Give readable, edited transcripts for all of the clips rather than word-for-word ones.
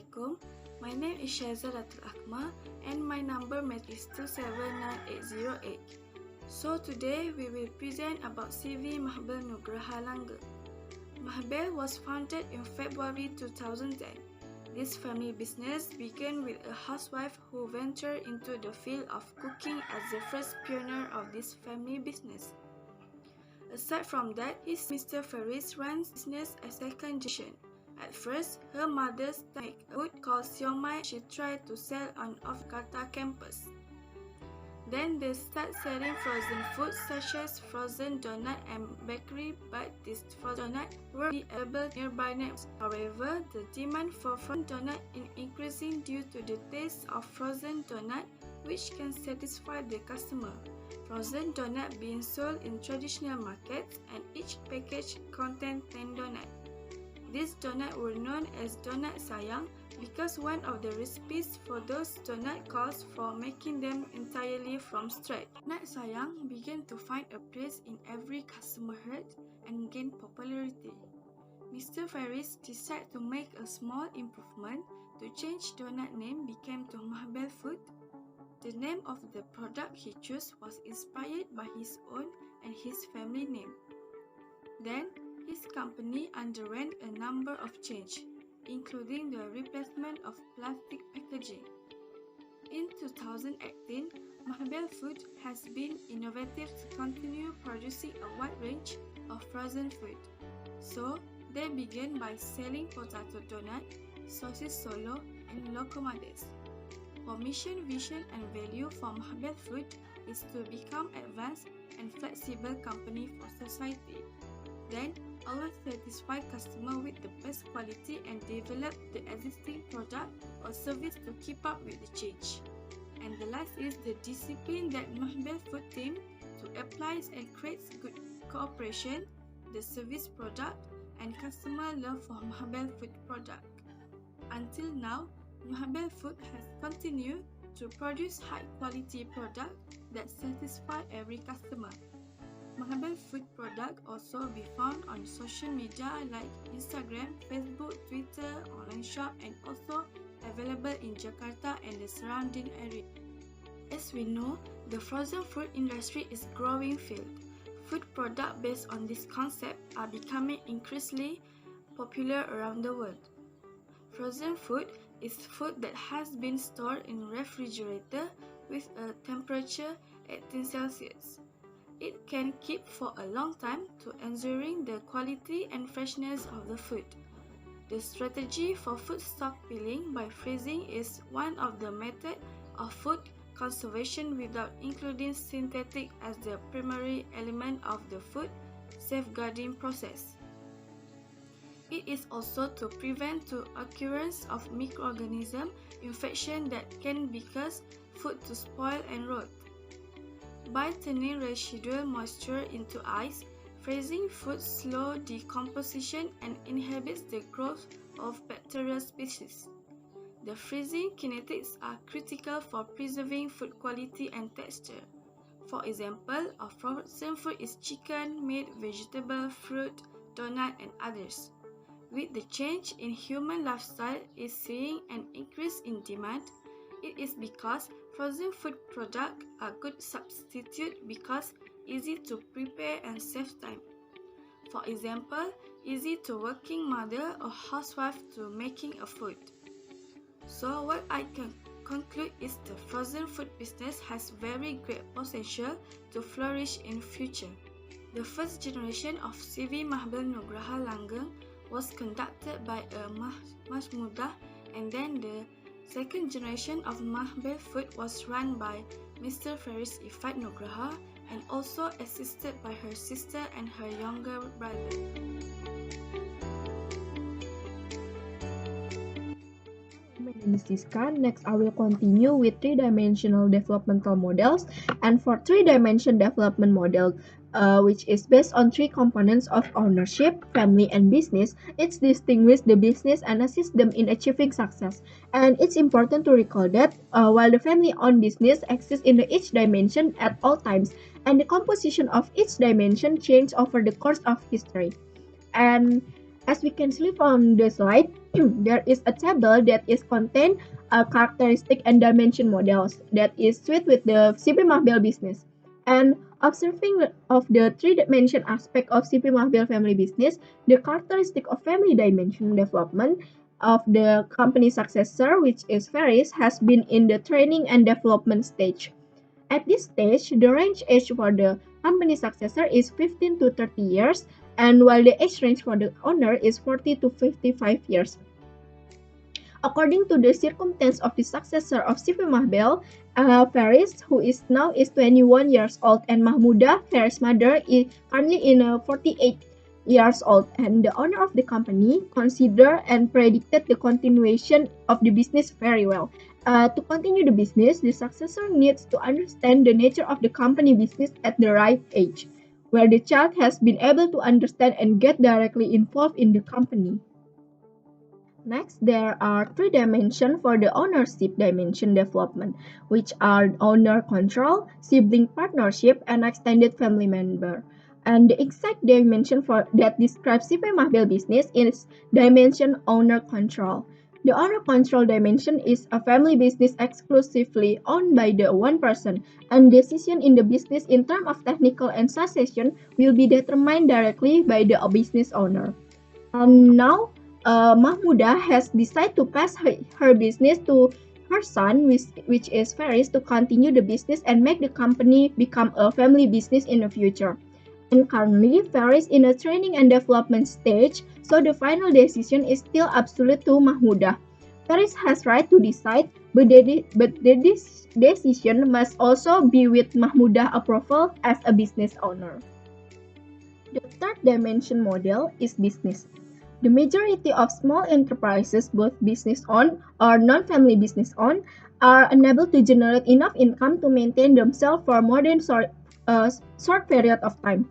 Assalamualaikum. My name is Shazadatul Akmal and my number mat is 279808. So today we will present about CV Mahbel Nugraha Langgeng. Mahbel was founded in February 2010. This family business began with a housewife who ventured into the field of cooking as the first pioneer of this family business. Aside from that, his Mr. Faris runs business as second generation. At first, her mother started a food called siomai she tried to sell on Jakarta campus. Then they start selling frozen foods such as frozen donut and bakery, but these frozen donuts were available nearby neighbors. However, the demand for frozen donut is increasing due to the taste of frozen donut, which can satisfy the customer. Frozen donut being sold in traditional markets, and each package contains 10 donuts. These donuts were known as donut sayang because one of the recipes for those donuts calls for making them entirely from scratch. Donut sayang began to find a place in every customer heart and gain popularity. Mr. Faris decided to make a small improvement. To change donut name became to Mahbel Food. The name of the product he chose was inspired by his own and his family name. Then, his company underwent a number of changes, including the replacement of plastic packaging. In 2018, Mahbel Food has been innovative to continue producing a wide range of frozen food. So, they began by selling potato donut, sausage solo, and locomades. Our mission, vision, and value for Mahbel Food is to become advanced and flexible company for society. Then, always satisfy customer with the best quality and develop the existing product or service to keep up with the change. And the last is the discipline that Mahbel Food team to applies and creates good cooperation, the service product, and customer love for Mahbel Food product. Until now, Mahbel Food has continued to produce high quality product that satisfy every customer. Mahbel Food product also be found on social media like Instagram, Facebook, Twitter, online shop, and also available in Jakarta and the surrounding area. As we know, the frozen food industry is growing field. Food products based on this concept are becoming increasingly popular around the world. Frozen food is food that has been stored in refrigerator with a temperature 18 Celsius. It can keep for a long time to ensuring the quality and freshness of the food. The strategy for food stockpiling by freezing is one of the methods of food conservation without including synthetic as the primary element of the food safeguarding process. It is also to prevent the occurrence of microorganism infection that can cause food to spoil and rot. By turning residual moisture into ice, freezing food slows decomposition and inhibits the growth of bacterial species. The freezing kinetics are critical for preserving food quality and texture. For example, a frozen food is chicken, meat, vegetable, fruit, donut, and others. With the change in human lifestyle is seeing an increase in demand, it is because frozen food products are good substitute because easy to prepare and save time. For example, easy to working mother or housewife to making a food. So what I can conclude is the frozen food business has very great potential to flourish in future. The first generation of CV Mahbel Nugraha Langgeng was conducted by a Mas Muda, and then the second generation of Mahbel Food was run by Mr. Faris Ifat Nugraha and also assisted by her sister and her younger brother. My name is Siska. Next, I will continue with three-dimensional developmental models. And for three-dimension development model, which is based on three components of ownership, family, and business, it distinguishes the business and assists them in achieving success. And it's important to recall that while the family-owned business exists in each dimension at all times, and the composition of each dimension changes over the course of history. And As we can see from the slide, there is a table that is contain characteristic and dimension models that is suited with the CP Mahbel business. And observing of the three-dimension aspect of CP Mahbel family business, the characteristic of family dimension development of the company successor, which is Ferris, has been in the training and development stage. At this stage, the range age for the company successor is 15 to 30 years, and while the age range for the owner is 40 to 55 years. According to the circumstance of the successor of Sifi Mahbel, Faris, who is now 21 years old, and Mahmuda, Faris' mother, is currently in 48 years old, and the owner of the company considered and predicted the continuation of the business very well. To continue the business, the successor needs to understand the nature of the company business at the right age, where the child has been able to understand and get directly involved in the company. Next, there are three dimensions for the ownership dimension development, which are owner control, sibling partnership, and extended family member. And the exact dimension for that describes CP Mahbel business is dimension owner control. The owner control dimension is a family business exclusively owned by the one person, and decision in the business in terms of technical and succession will be determined directly by the business owner. And now, Mahmuda has decided to pass her business to her son, which is Faris, to continue the business and make the company become a family business in the future. And currently, Faris in a training and development stage, so the final decision is still absolute to Mahmuda. Faris has right to decide, but this decision must also be with Mahmuda approval as a business owner. The third dimension model is business. The majority of small enterprises, both business-owned or non-family business-owned, are unable to generate enough income to maintain themselves for more than short period of time.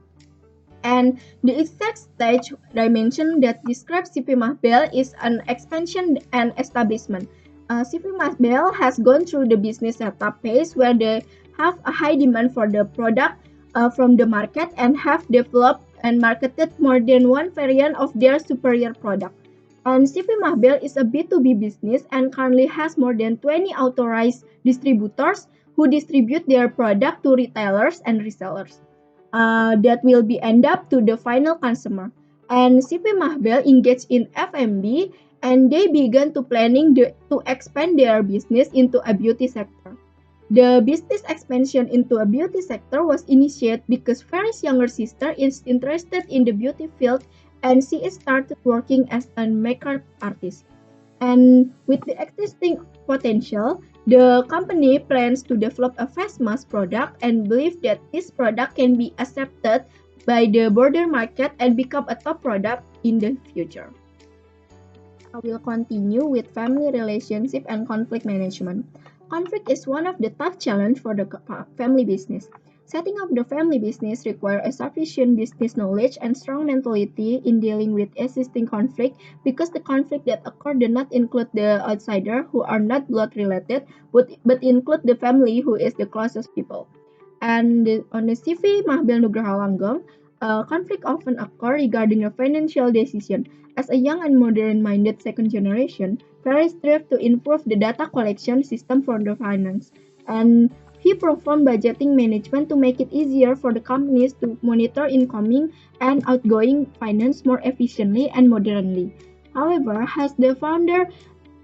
And the exact stage dimension that describes CP Mahbel is an expansion and establishment. CP Mahbel has gone through the business setup phase where they have a high demand for the product from the market and have developed and marketed more than one variant of their superior product. And CP Mahbel is a B2B business and currently has more than 20 authorized distributors who distribute their product to retailers and resellers. That will be end up to the final consumer. And CP Mahbel engaged in FMB and they began to planning to expand their business into a beauty sector. The business expansion into a beauty sector was initiated because Farah's younger sister is interested in the beauty field and she started working as a makeup artist. And with the existing potential, the company plans to develop a face mask product and believe that this product can be accepted by the broader market and become a top product in the future. I will continue with family relationship and conflict management. Conflict is one of the tough challenges for the family business. Setting up the family business requires a sufficient business knowledge and strong mentality in dealing with existing conflict because the conflict that occur do not include the outsider who are not blood related but include the family who is the closest people. And on the CV Mahbel Nugraha Langgeng, conflict often occur regarding a financial decision. As a young and modern-minded second generation, Ferris strive to improve the data collection system for the finance, and he performed budgeting management to make it easier for the companies to monitor incoming and outgoing finance more efficiently and modernly. However, as the founder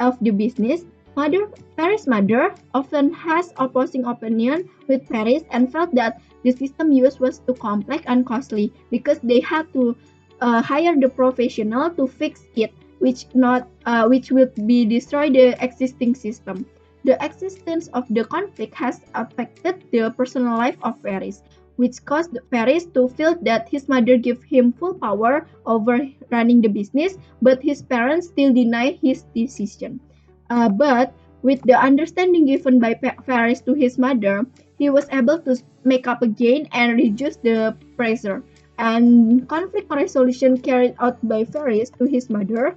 of the business, Paris' mother often has opposing opinion with Paris and felt that the system used was too complex and costly because they had to hire the professional to fix it, which will be destroy the existing system. The existence of the conflict has affected the personal life of Paris, which caused Paris to feel that his mother gave him full power over running the business, but his parents still deny his decision. But with the understanding given by Paris to his mother, he was able to make up again and reduce the pressure. And conflict resolution carried out by Paris to his mother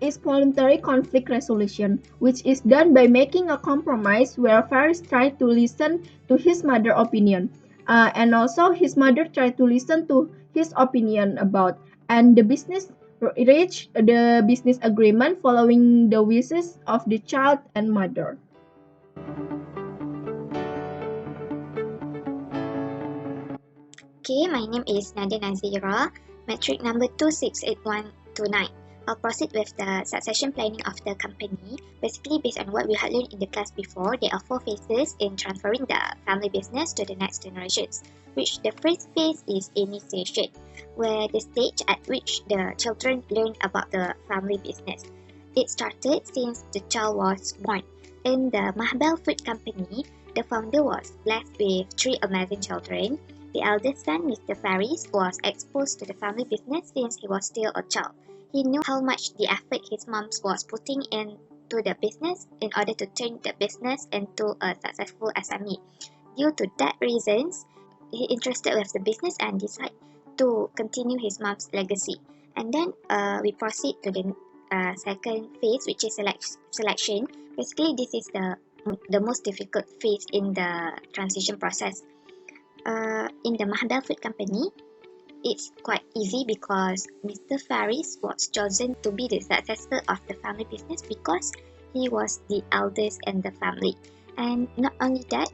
is voluntary conflict resolution, which is done by making a compromise where Faris tried to listen to his mother's opinion, and also his mother tried to listen to his opinion about. and the business reached the business agreement following the wishes of the child and mother. Okay, my name is Nadia Nazira, metric number 268129. I'll proceed with the succession planning of the company. Basically, based on what we had learned in the class before, there are 4 phases in transferring the family business to the next generations, which the first phase is initiation, where the stage at which the children learn about the family business. It started since the child was born. In the Mahbel Food Company, the founder was blessed with 3 amazing children. The eldest son, Mr. Faris, was exposed to the family business since he was still a child. He knew how much the effort his mom was putting into the business in order to turn the business into a successful SME. Due to that reasons, he interested with the business and decided to continue his mom's legacy. And then we proceed to the second phase, which is selection. Basically, this is the most difficult phase in the transition process. In the Mahbel Food Company, it's quite easy because Mr. Faris was chosen to be the successor of the family business because he was the eldest in the family. And not only that,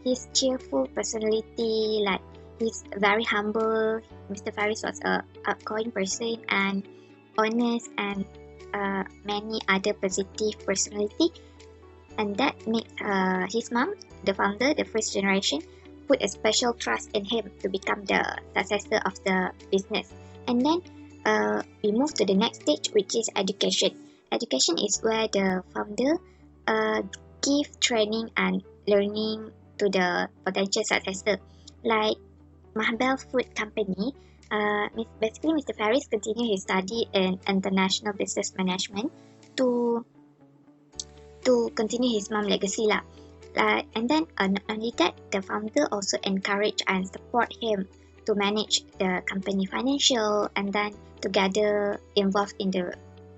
his cheerful personality, like he's very humble. Mr. Faris was a outgoing person and honest and many other positive personality, and that makes his mom, the founder, the first generation, put a special trust in him to become the successor of the business. And then we move to the next stage, which is education. Education is where the founder give training and learning to the potential successor. Like Mahbel Food Company, basically Mr. Faris continued his study in international business management to continue his mom legacy lah. And then not only that, the founder also encourage and support him to manage the company financial, and then together involved in the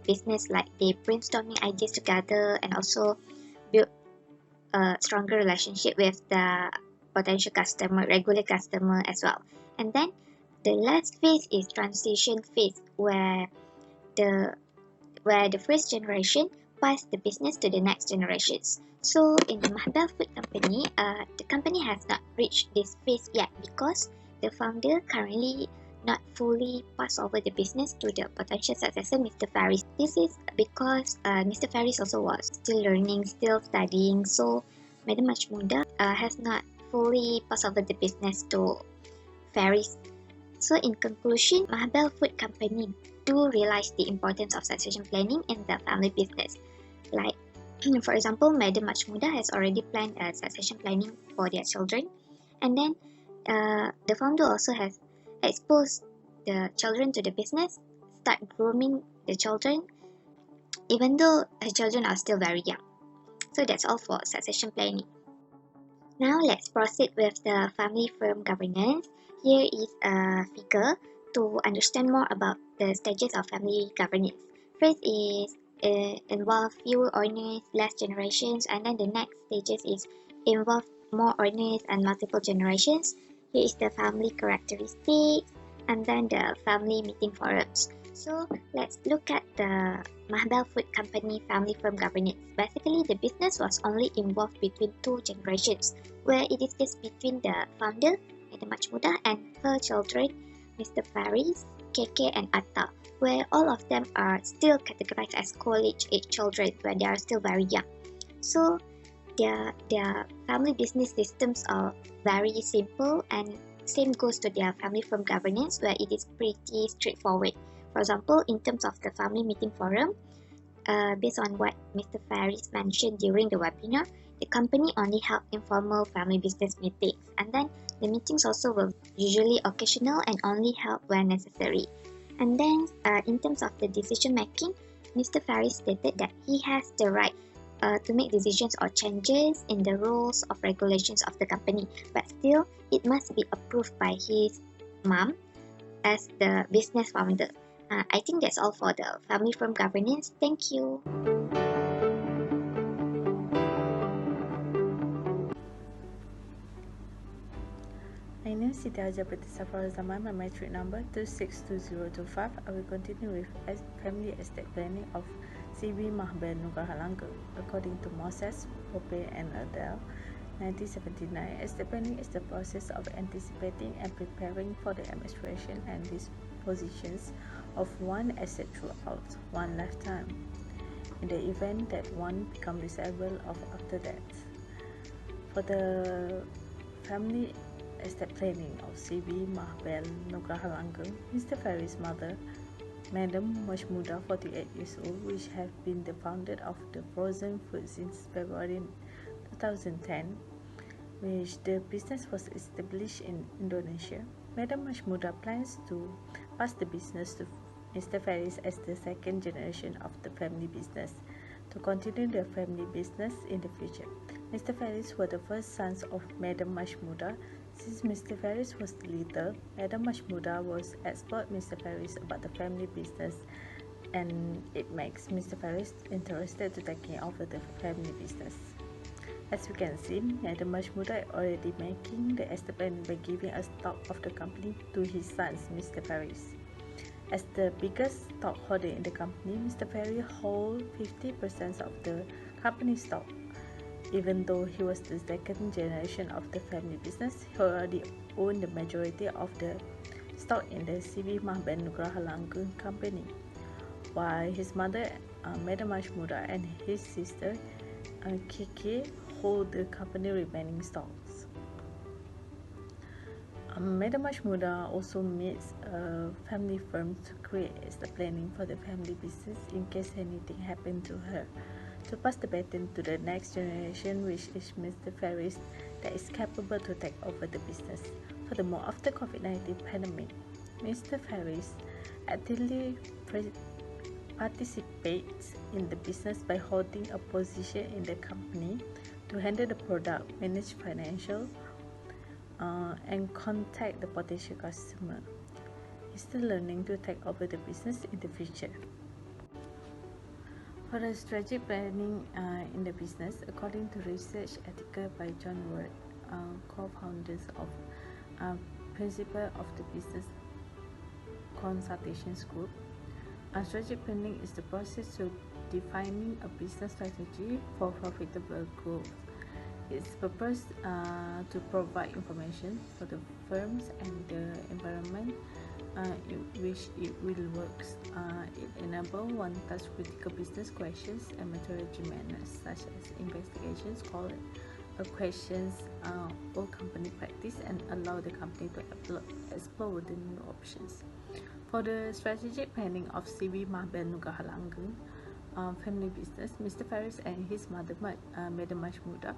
business, like they brainstorming ideas together and also build a stronger relationship with the potential customer, regular customer as well. And then the last phase is transition phase, where the first generation pass the business to the next generations. So in the Mahbel Food Company, the company has not reached this phase yet because the founder currently not fully pass over the business to the potential successor, Mr. Faris. This is because Mr. Faris also was still learning, still studying, so Madam Majmuda has not fully passed over the business to Faris. So in conclusion, Mahbel Food Company do realize the importance of succession planning in the family business. Like, for example, Madam Majmuda has already planned a succession planning for their children. And then the founder also has exposed the children to the business, start grooming the children, even though the children are still very young. So that's all for succession planning. Now let's proceed with the family firm governance. Here is a figure to understand more about the stages of family governance. First is involve fewer owners, less generations, and then the next stages is involve more owners and multiple generations. Here is the family characteristics, and then the family meeting forums. So let's look at the Mahbel Food Company family firm governance. Basically, the business was only involved between 2 generations, where it is just between the founder, Madam Majmuda, and her children, Mr. Faris, KK, and Atta, where all of them are still categorized as college age children, where they are still very young. So their family business systems are very simple, and same goes to their family firm governance, where it is pretty straightforward. For example, in terms of the family meeting forum, based on what Mr. Faris mentioned during the webinar, the company only held informal family business meetings, and then the meetings also were usually occasional and only held when necessary. And then in terms of the decision making, Mr. Faris stated that he has the right to make decisions or changes in the rules of regulations of the company, but still it must be approved by his mom as the business founder. I think that's all for the family firm governance. Thank you. My name name is Siti Haja Putri Safar Zaman. My matric number 262025. I will continue with family estate planning of CV Mahbel Nugraha Langgeng. According to Moses, Pope and Adele, 1979, estate planning is the process of anticipating and preparing for the administration and dispositions of one asset throughout one lifetime, in the event that one becomes disabled after death. For the family estate planning of CV Mahbel Nugraha Langgeng, Mr. Ferry's mother, Madam Mashmuda, 48 years old, which has been the founder of the frozen food since February 2010, which the business was established in Indonesia. Madam Mashmuda plans to pass the business to Mr. Ferris as the second generation of the family business, to continue the family business in the future. Mr. Ferris were the first sons of Madam Mashmuda. Since Mr. Ferris was little, Madam Mashmuda was explored Mr. Ferris about the family business, and it makes Mr. Ferris interested to taking over the family business. As you can see, Madam Mashmuda already making the estate planning by giving a stock of the company to his sons, Mr. Ferris. As the biggest stockholder in the company, Mr. Ferris holds 50% of the company stock. Even though he was the second generation of the family business, he already owned the majority of the stock in the CV Mahbel Nugraha Langgeng company, while his mother, Madam Mashmuda, and his sister, Kiki, hold the company remaining stocks. Madam Mashmuda also meets a family firm to create the planning for the family business in case anything happened to her, to pass the baton to the next generation, which is Mr. Ferris, that is capable to take over the business. Furthermore, after COVID-19 pandemic, Mr. Ferris actively participates in the business by holding a position in the company to handle the product, manage financial, and contact the potential customer. He's still learning to take over the business in the future. For the strategic planning in the business, according to research article by John Ward, co-founders of principal of the business consultations group, strategic planning is the process of defining a business strategy for profitable growth. Its purpose to provide information for the firms and the environment in which it will work. It enables one to touch critical business questions and methodology manners, such as investigations, call questions or company practice, and allow the company to explore the new options. For the strategic planning of CV Mahbel Nugraha Langgeng family business, Mr. Ferris and his mother, Madam Mashmuda,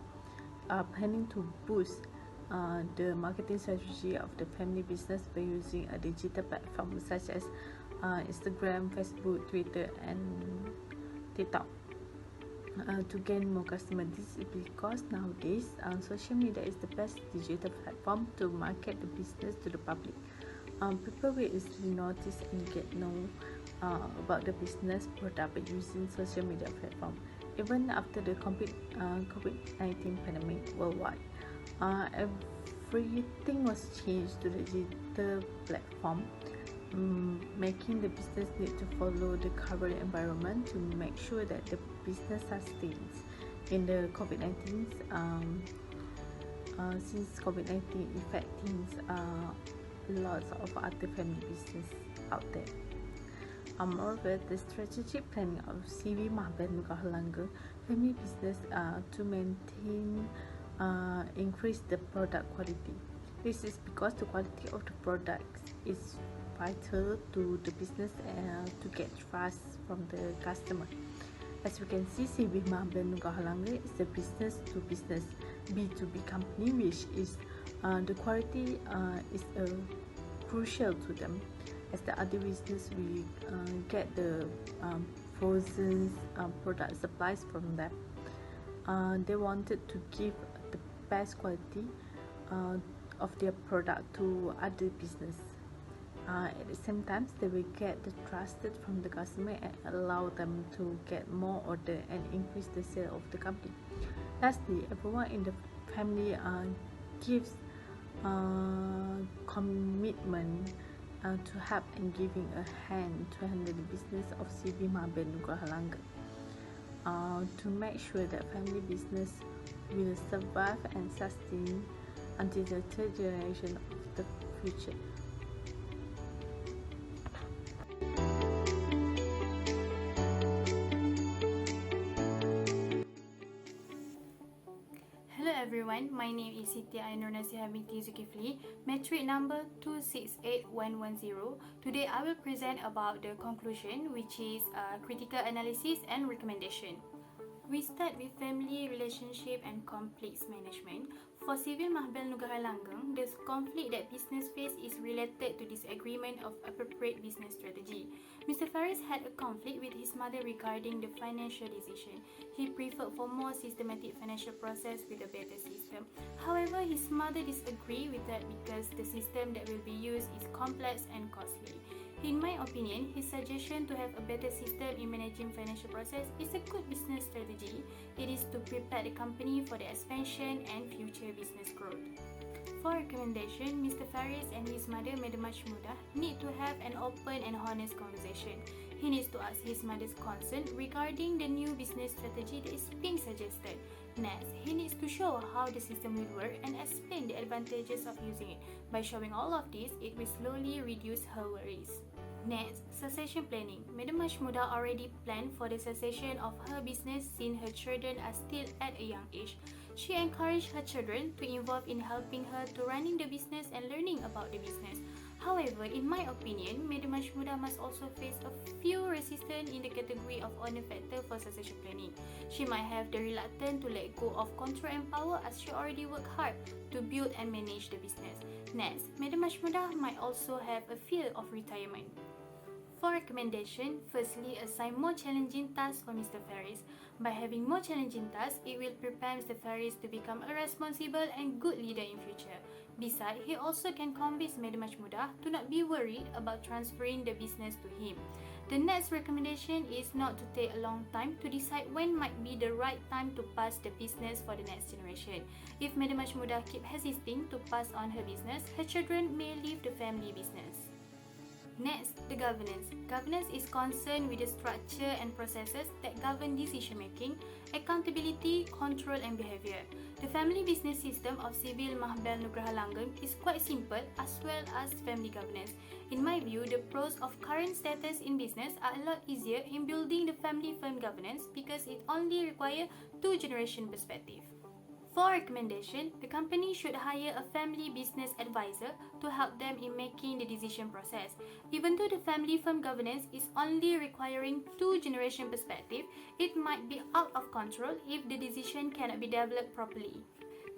are planning to boost the marketing strategy of the family business by using a digital platform such as Instagram, Facebook, Twitter, and TikTok to gain more customers. This is because nowadays social media is the best digital platform to market the business to the public. People will easily notice and get know about the business product by using social media platform. Even after the COVID-19 pandemic worldwide, everything was changed to the digital platform, making the business need to follow the current environment to make sure that the business sustains in the COVID-19. Since COVID-19 affecting lots of other family business out there. Moreover, the strategic planning of CV Mahbel Nugraha Langgeng family business to maintain increase the product quality. This is because the quality of the products is vital to the business to get trust from the customer. As you can see, CV Mahbel Nugraha Langgeng is a business to business B2B company, which is the quality is crucial to them. As the other business, we get the frozen product supplies from them. They wanted to give the best quality of their product to other business. At the same time, they will get the trusted from the customer and allow them to get more order and increase the sale of the company. Lastly, everyone in the family gives commitment to help and giving a hand to handle the business of CV Mahbel Nugraha Langgeng, to make sure that family business will survive and sustain until the third generation of the future. Hello everyone, my name is Siti Ainur Nasiha binti Zulkifli, metric number 268110. Today I will present about the conclusion, which is critical analysis and recommendation. We start with family, relationship and conflicts management. For Civil Mahbel Nugraha Langgeng, the conflict that business face is related to disagreement of appropriate business strategy. Mr. Faris had a conflict with his mother regarding the financial decision. He preferred for more systematic financial process with a better system. However, his mother disagreed with that because the system that will be used is complex and costly. In my opinion, his suggestion to have a better system in managing financial process is a good business strategy. It is to prepare the company for the expansion and future business growth. For recommendation, Mr. Faris and his mother, Madam Mahmudah, need to have an open and honest conversation. He needs to ask his mother's concern regarding the new business strategy that is being suggested. Next, he needs to show how the system will work and explain the advantages of using it. By showing all of this, it will slowly reduce her worries. Next, succession planning. Madam Mahmudah already planned for the succession of her business since her children are still at a young age. She encouraged her children to involve in helping her to running the business and learning about the business. However, in my opinion, Madam Mahmudah must also face a few resistance in the category of honor factor for succession planning. She might have the reluctance to let go of control and power as she already worked hard to build and manage the business. Next, Madam Mahmudah might also have a fear of retirement. For recommendation, firstly, assign more challenging tasks for Mr. Faris. By having more challenging tasks, it will prepare Mr. Faris to become a responsible and good leader in future. Besides, he also can convince Madam Mahmudah to not be worried about transferring the business to him. The next recommendation is not to take a long time to decide when might be the right time to pass the business for the next generation. If Madam Mahmudah keep hesitating to pass on her business, her children may leave the family business. Next, the governance. Governance is concerned with the structure and processes that govern decision making, accountability, control and behavior. The family business system of Civil Mahbel Nugraha Langgeng is quite simple as well as family governance. In my view, the pros of current status in business are a lot easier in building the family firm governance because it only requires two-generation perspective. For recommendation, the company should hire a family business advisor to help them in making the decision process. Even though the family firm governance is only requiring two-generation perspective, it might be out of control if the decision cannot be developed properly.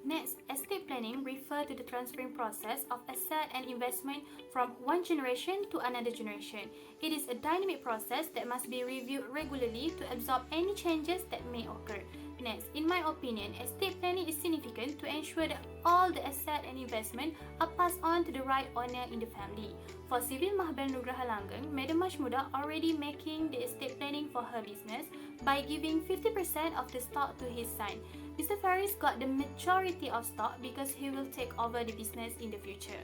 Next, estate planning refers to the transferring process of asset and investment from one generation to another generation. It is a dynamic process that must be reviewed regularly to absorb any changes that may occur. Next, in my opinion, estate planning is significant to ensure that all the asset and investment are passed on to the right owner in the family. For Civil Mahbel Nugraha Langgeng, Madam Mahmudah already making the estate planning for her business by giving 50% of the stock to his son. Mr. Faris got the majority of stock because he will take over the business in the future.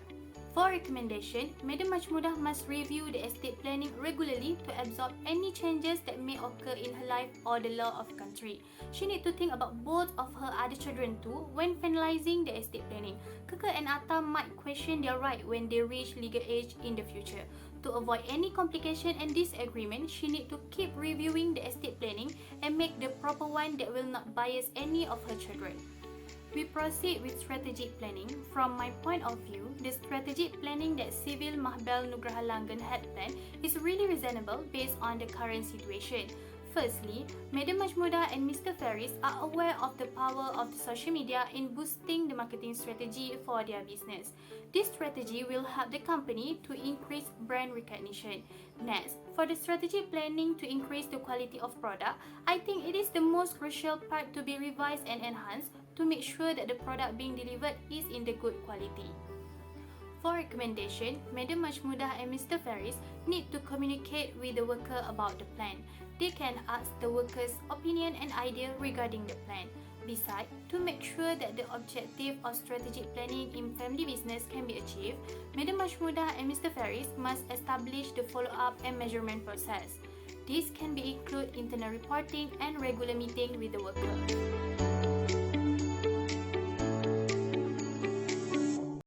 For recommendation, Madam Mahmudah must review the estate planning regularly to absorb any changes that may occur in her life or the law of country. She needs to think about both of her other children too when finalizing the estate planning. Keke and Atta might question their right when they reach legal age in the future. To avoid any complication and disagreement, she needs to keep reviewing the estate planning and make the proper one that will not bias any of her children. We proceed with strategic planning. From my point of view, the strategic planning that Civil Mahbel Nugraha Langgeng had planned is really reasonable based on the current situation. Firstly, Madam Mahmudah and Mr. Faris are aware of the power of the social media in boosting the marketing strategy for their business. This strategy will help the company to increase brand recognition. Next, for the strategic planning to increase the quality of product, I think it is the most crucial part to be revised and enhanced to make sure that the product being delivered is in the good quality. For recommendation, Madam Majmudah and Mr. Ferris need to communicate with the worker about the plan. They can ask the worker's opinion and idea regarding the plan. Besides, to make sure that the objective of strategic planning in family business can be achieved, Madam Majmudah and Mr. Ferris must establish the follow-up and measurement process. This can be include internal reporting and regular meeting with the worker.